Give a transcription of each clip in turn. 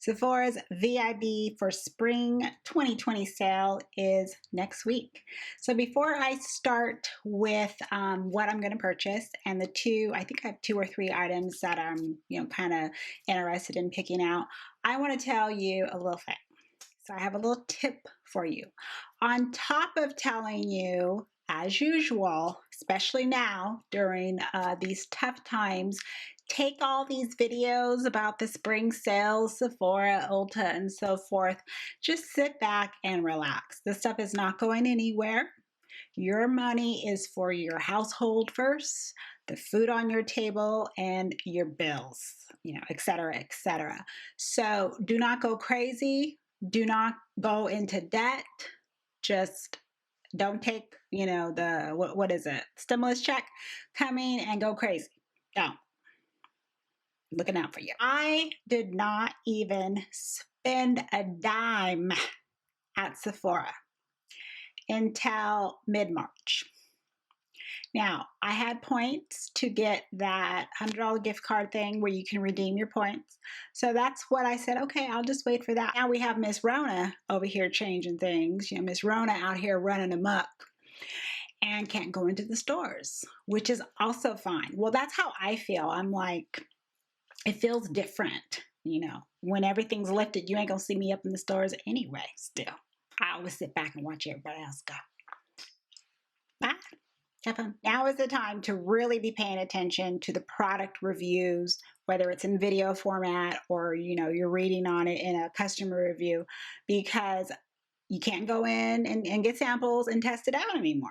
Sephora's VIB for spring 2020 sale is next week. So before I start with what I'm going to purchase and I think I have 2 or 3 items that I'm kind of interested in picking out, I want to tell you a little thing. So I have a little tip for you. On top of telling you, as usual, especially now during these tough times, take all these videos about the spring sales, Sephora, Ulta, and so forth. Just sit back and relax. This stuff is not going anywhere. Your money is for your household first, the food on your table, and your bills, etc., etc. So do not go crazy. Do not go into debt. Just don't take, what is it? Stimulus check coming and go crazy. Don't. Looking out for you. I did not even spend a dime at Sephora until mid-March. Now, I had points to get that $100 gift card thing where you can redeem your points. So that's what I said, okay, I'll just wait for that. Now we have Miss Rona over here changing things. Miss Rona out here running amok and can't go into the stores, which is also fine. Well, that's how I feel. I'm like, it feels different, when everything's lifted, you ain't gonna see me up in the stores anyway. Still, I always sit back and watch everybody else go. Bye. Have fun. Now is the time to really be paying attention to the product reviews, whether it's in video format or, you're reading on it in a customer review, because you can't go in and get samples and test it out anymore.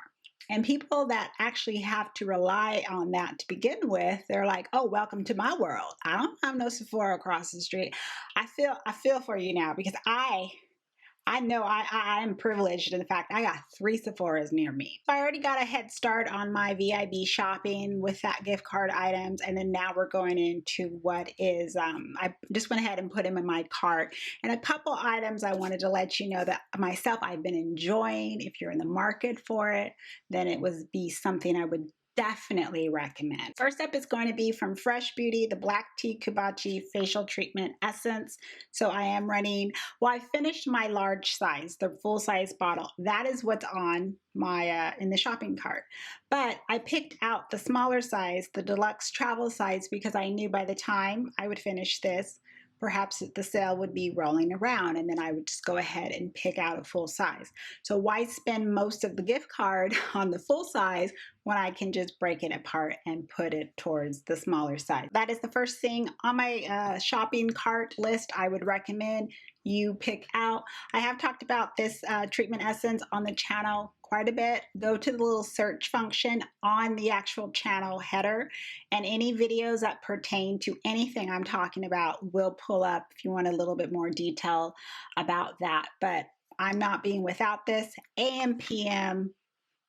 And people that actually have to rely on that to begin with, they're like, oh, welcome to my world. I don't have no Sephora across the street. I feel for you now, because I know I am privileged in the fact I got 3 Sephoras near me. So I already got a head start on my VIB shopping with that gift card items. And then now we're going into what is, I just went ahead and put them in my cart. And a couple items I wanted to let you know that myself I've been enjoying. If you're in the market for it, then it would be something I would definitely recommend. First up is going to be from Fresh Beauty, the Black Tea Kabocha Facial Treatment Essence. So I am running, well, I finished my large size, the full size bottle. That is what's on my, in the shopping cart. But I picked out the smaller size, the deluxe travel size, because I knew by the time I would finish this, perhaps the sale would be rolling around, and then I would just go ahead and pick out a full size. So why spend most of the gift card on the full size when I can just break it apart and put it towards the smaller size? That is the first thing on my shopping cart list I would recommend you pick out. I have talked about this treatment essence on the channel quite a bit. Go to the little search function on the actual channel header, and any videos that pertain to anything I'm talking about will pull up if you want a little bit more detail about that. But I'm not being without this. AM, PM,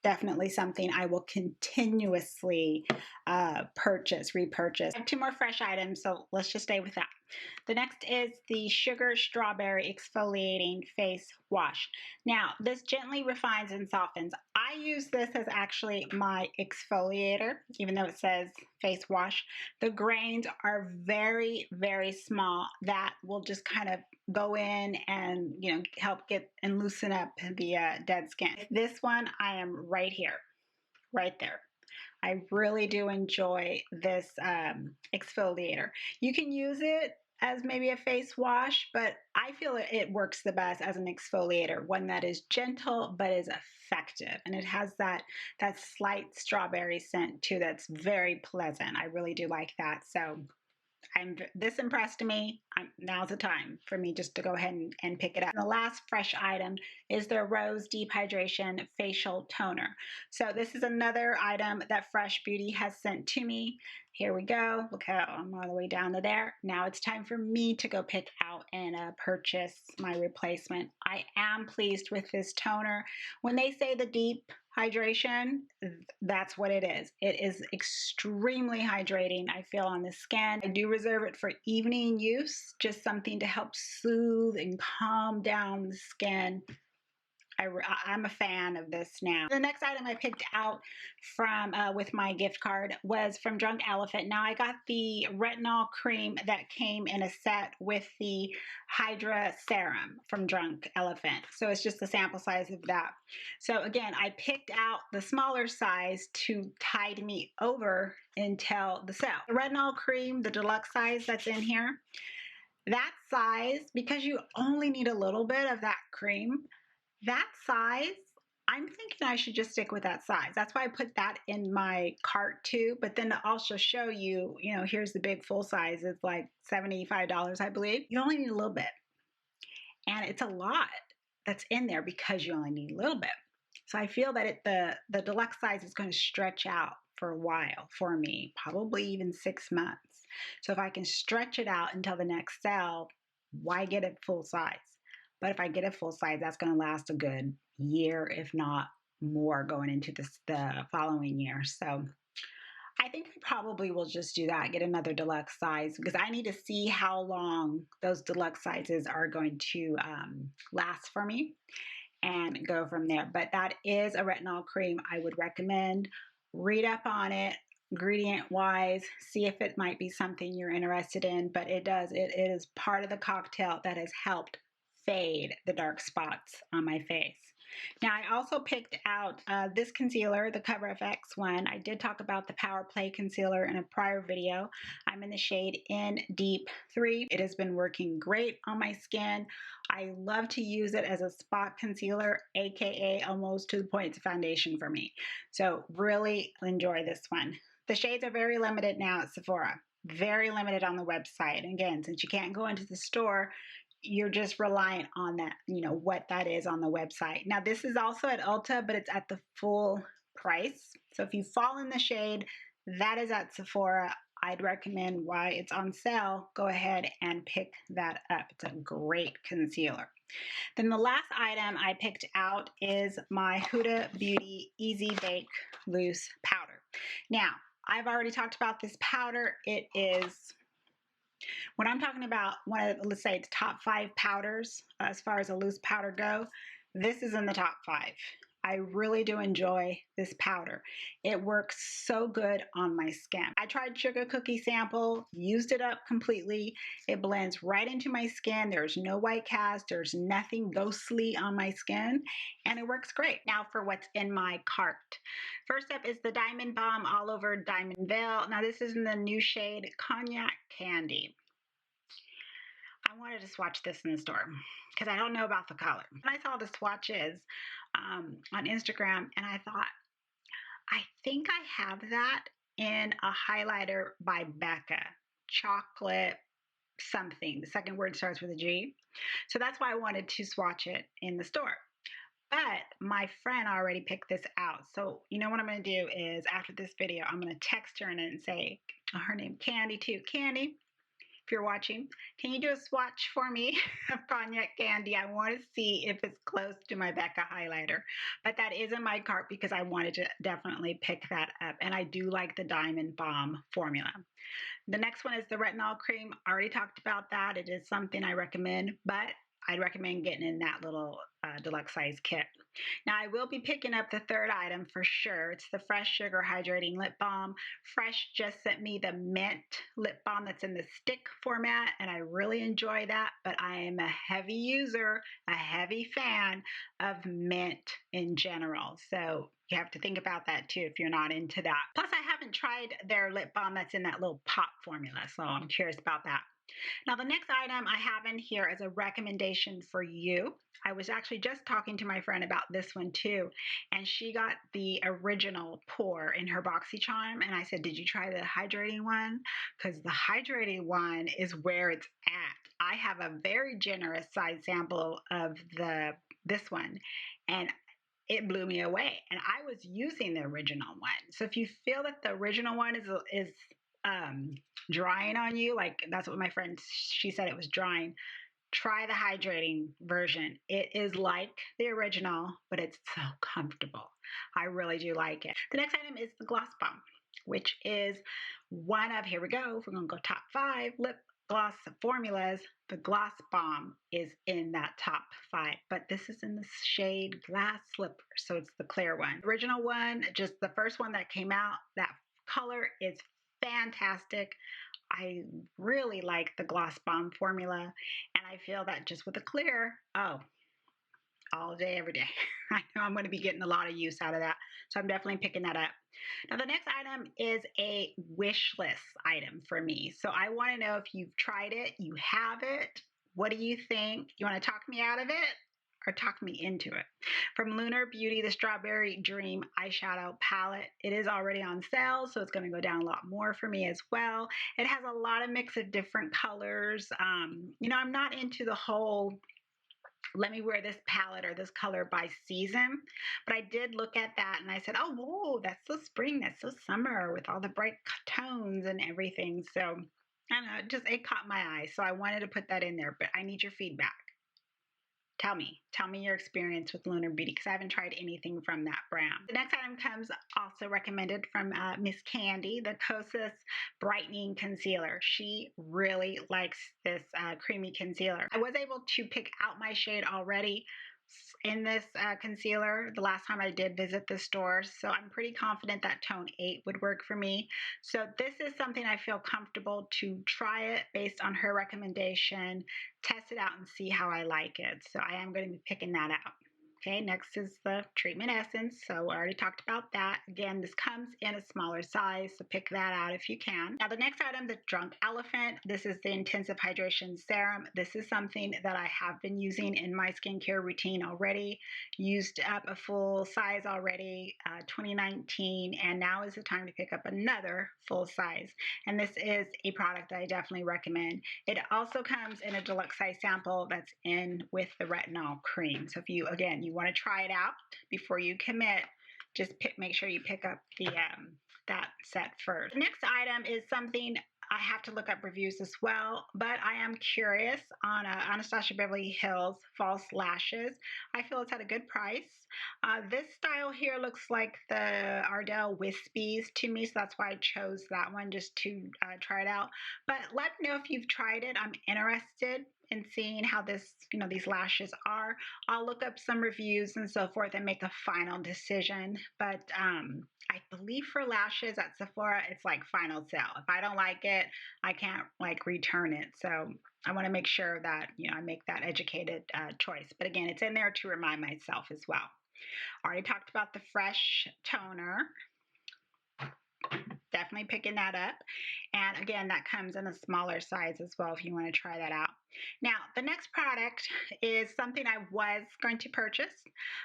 definitely something I will continuously repurchase. I have 2 more fresh items, so let's just stay with that. The next is the Sugar Strawberry Exfoliating Face Wash. Now, this gently refines and softens. I use this as actually my exfoliator, even though it says face wash. The grains are very, very small. That will just kind of go in and, help get and loosen up the dead skin. This one, I am right here, right there. I really do enjoy this exfoliator. You can use it as maybe a face wash, but I feel it works the best as an exfoliator, one that is gentle but is effective. And it has that slight strawberry scent too that's very pleasant. I really do like that. So this impressed me. Now's the time for me just to go ahead and pick it up. And the last fresh item is their Rose Deep Hydration Facial Toner. So this is another item that Fresh Beauty has sent to me. Here we go. Look how I'm all the way down to there. Now it's time for me to go pick out and purchase my replacement. I am pleased with this toner. When they say the deep hydration, that's what it is. It is extremely hydrating, I feel, on the skin. I do reserve it for evening use, just something to help soothe and calm down the skin. I'm a fan of this now. The next item I picked out from with my gift card was from Drunk Elephant. Now I got the retinol cream that came in a set with the Hydra Serum from Drunk Elephant. So it's just the sample size of that. So again, I picked out the smaller size to tide me over until the sale. The retinol cream, the deluxe size that's in here, that size, because you only need a little bit of that cream, that size, I'm thinking I should just stick with that size. That's why I put that in my cart too. But then to also show you, you know, here's the big full size. It's like $75, I believe. You only need a little bit. And it's a lot that's in there because you only need a little bit. So I feel that the deluxe size is going to stretch out for a while for me, probably even 6 months. So if I can stretch it out until the next sale, why get it full size? But if I get a full size, that's going to last a good year, if not more, going into the following year. So I think I probably will just do that, get another deluxe size, because I need to see how long those deluxe sizes are going to last for me and go from there. But that is a retinol cream I would recommend. Read up on it, ingredient wise, see if it might be something you're interested in. But it is part of the cocktail that has helped fade the dark spots on my face. Now I also picked out this concealer, the CoverFx one. I did talk about the Power Play concealer in a prior video. I'm in the shade In Deep 3. It has been working great on my skin. I love to use it as a spot concealer, aka almost to the point it's a foundation for me. So really enjoy this one. The shades are very limited now at Sephora. Very limited on the website. And again, since you can't go into the store, you're just reliant on that, you know, what that is on the website. Now, this is also at Ulta, but it's at the full price. So if you fall in the shade, that is at Sephora. I'd recommend why it's on sale. Go ahead and pick that up. It's a great concealer. Then the last item I picked out is my Huda Beauty Easy Bake Loose Powder. Now, I've already talked about this powder. It is, when I'm talking about one of, let's say it's top 5 powders, as far as a loose powder go, this is in the top 5. I really do enjoy this powder. It works so good on my skin. I tried Sugar Cookie Sample, used it up completely. It blends right into my skin. There's no white cast. There's nothing ghostly on my skin, and it works great. Now for what's in my cart. First up is the Diamond Balm All Over Diamond Veil. Now this is in the new shade Cognac Candy. I wanted to swatch this in the store because I don't know about the color. And I saw the swatches on Instagram, and I thought, I think I have that in a highlighter by Becca, chocolate something. The second word starts with a G. So that's why I wanted to swatch it in the store. But my friend already picked this out. So you know what I'm going to do is after this video, I'm going to text her and say, her name Candy too. Candy, if you're watching, can you do a swatch for me of Cognac Candy? I want to see if it's close to my Becca highlighter. But that is in my cart because I wanted to definitely pick that up. And I do like the Diamond Balm formula. The next one is the Retinol Cream. I already talked about that. It is something I recommend, but I'd recommend getting in that little deluxe size kit. Now I will be picking up the third item for sure. It's the Fresh Sugar Hydrating Lip Balm. Fresh just sent me the mint lip balm that's in the stick format, and I really enjoy that, but I am a heavy user, a heavy fan of mint in general. So you have to think about that too if you're not into that. Plus I haven't tried their lip balm that's in that little pop formula, so I'm curious about that. Now the next item I have in here is a recommendation for you. I was actually just talking to my friend about this one too, and she got the original pour in her BoxyCharm, and I said, did you try the hydrating one? Because the hydrating one is where it's at. I have a very generous size sample of this one, and it blew me away, and I was using the original one. So if you feel that the original one is drying on you, like that's what my friend, she said it was drying, try the hydrating version. It is like the original, but it's so comfortable. I really do like it. The next item is the Gloss Bomb, which is one of, here we go, we're gonna go top 5 lip gloss formulas, the Gloss Balm is in that top 5, but this is in the shade Glass Slipper, so it's the clear one. Original one, just the first one that came out, that color is fantastic. I really like the Gloss Balm formula, and I feel that just with the clear, oh, all day, every day. I know I'm going to be getting a lot of use out of that, so I'm definitely picking that up. Now, the next item is a wish list item for me. So I want to know if you've tried it, you have it. What do you think? You want to talk me out of it or talk me into it? From Lunar Beauty, the Strawberry Dream eyeshadow palette. It is already on sale, so it's going to go down a lot more for me as well. It has a lot of mix of different colors. You know, I'm not into the whole let me wear this palette or this color by season. But I did look at that and I said, oh, whoa, that's so spring, that's so summer with all the bright tones and everything. So I don't know, it caught my eye. So I wanted to put that in there, but I need your feedback. Tell me your experience with Lunar Beauty, because I haven't tried anything from that brand. The next item comes also recommended from Miss Candy, the Kosis Brightening Concealer. She really likes this creamy concealer. I was able to pick out my shade already in this concealer the last time I did visit the store, so I'm pretty confident that tone 8 would work for me. So this is something I feel comfortable to try it based on her recommendation, test it out and see how I like it. So I am going to be picking that out. Okay, next is the treatment essence. So I already talked about that. Again, this comes in a smaller size, so pick that out if you can. Now the next item, the Drunk Elephant. This is the Intensive Hydration Serum. This is something that I have been using in my skincare routine already. Used up a full size already, 2019, and now is the time to pick up another full size. And this is a product that I definitely recommend. It also comes in a deluxe size sample that's in with the retinol cream. So if you, again, you want to try it out before you commit, just make sure you pick up the that set first. The next item is something I have to look up reviews as well, but I am curious on Anastasia Beverly Hills False Lashes. I feel it's at a good price. This style here looks like the Ardell Wispies to me, so that's why I chose that one, just to try it out. But let me know if you've tried it. I'm interested in seeing how this, these lashes are. I'll look up some reviews and so forth and make a final decision. But I believe for lashes at Sephora, it's like final sale. If I don't like it, I can't return it. So I want to make sure that, I make that educated choice. But again, it's in there to remind myself as well. Already talked about the Fresh Toner. Definitely picking that up. And again, that comes in a smaller size as well if you want to try that out. Now, the next product is something I was going to purchase,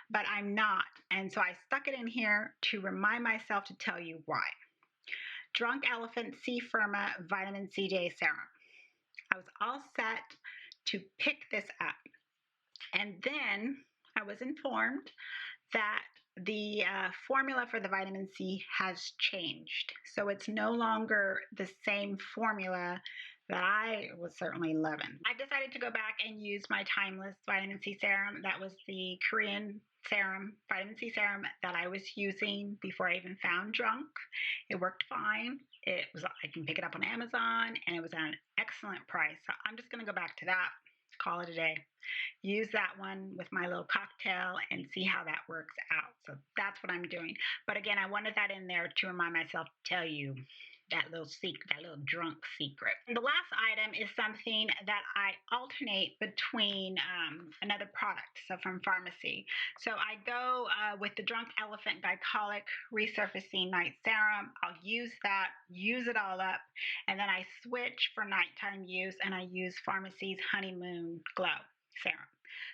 but I'm not. And so I stuck it in here to remind myself to tell you why. Drunk Elephant C Firma Vitamin CJ Serum. I was all set to pick this up. And then I was informed that the formula for the vitamin C has changed. So it's no longer the same formula that I was certainly loving. I decided to go back and use my Timeless Vitamin C Serum. That was the Korean serum, vitamin C serum that I was using before I even found Drunk. It worked fine. I can pick it up on Amazon, and it was at an excellent price. So I'm just going to go back to that, call it a day. Use that one with my little cocktail and see how that works out. So that's what I'm doing. But again, I wanted that in there to remind myself to tell you that little secret, that little drunk secret. And the last item is something that I alternate between another product, so from pharmacy. So I go with the Drunk Elephant Colic Resurfacing Night Serum. I'll use that, use it all up, and then I switch for nighttime use, and I use Pharmacy's Honeymoon Glow Serum.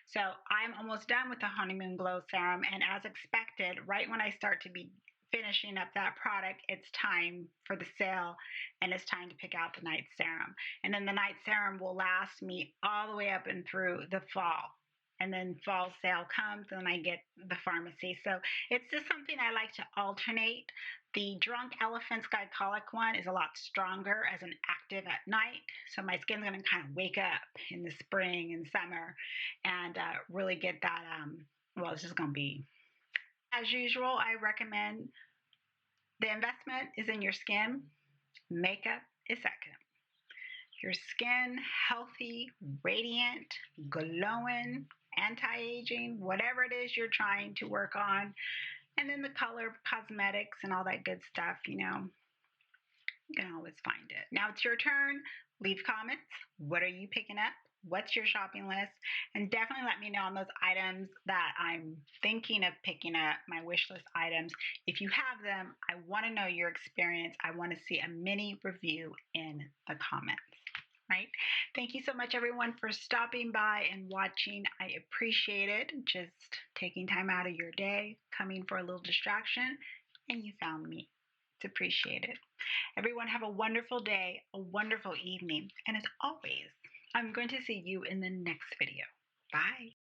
So I'm almost done with the Honeymoon Glow Serum, and as expected, right when I start to be finishing up that product, it's time for the sale, and it's time to pick out the night serum. And then the night serum will last me all the way up and through the fall. And then fall sale comes, and then I get the pharmacy. So it's just something I like to alternate. The Drunk Elephant Colic one is a lot stronger as an active at night. So my skin's going to kind of wake up in the spring and summer and really get that, well, it's just going to be. As usual, I recommend the investment is in your skin. Makeup is second. your skin healthy, radiant, glowing, anti-aging, whatever it is you're trying to work on. And then the color cosmetics and all that good stuff, you can always find it. Now it's your turn. Leave comments. What are you picking up? What's your shopping list? And definitely let me know on those items that I'm thinking of picking up, my wish list items. If you have them, I want to know your experience. I want to see a mini review in the comments. Right? Thank you so much, everyone, for stopping by and watching. I appreciate it. Just taking time out of your day, coming for a little distraction, and you found me. It's appreciated. Everyone have a wonderful day, a wonderful evening, and as always, I'm going to see you in the next video. Bye.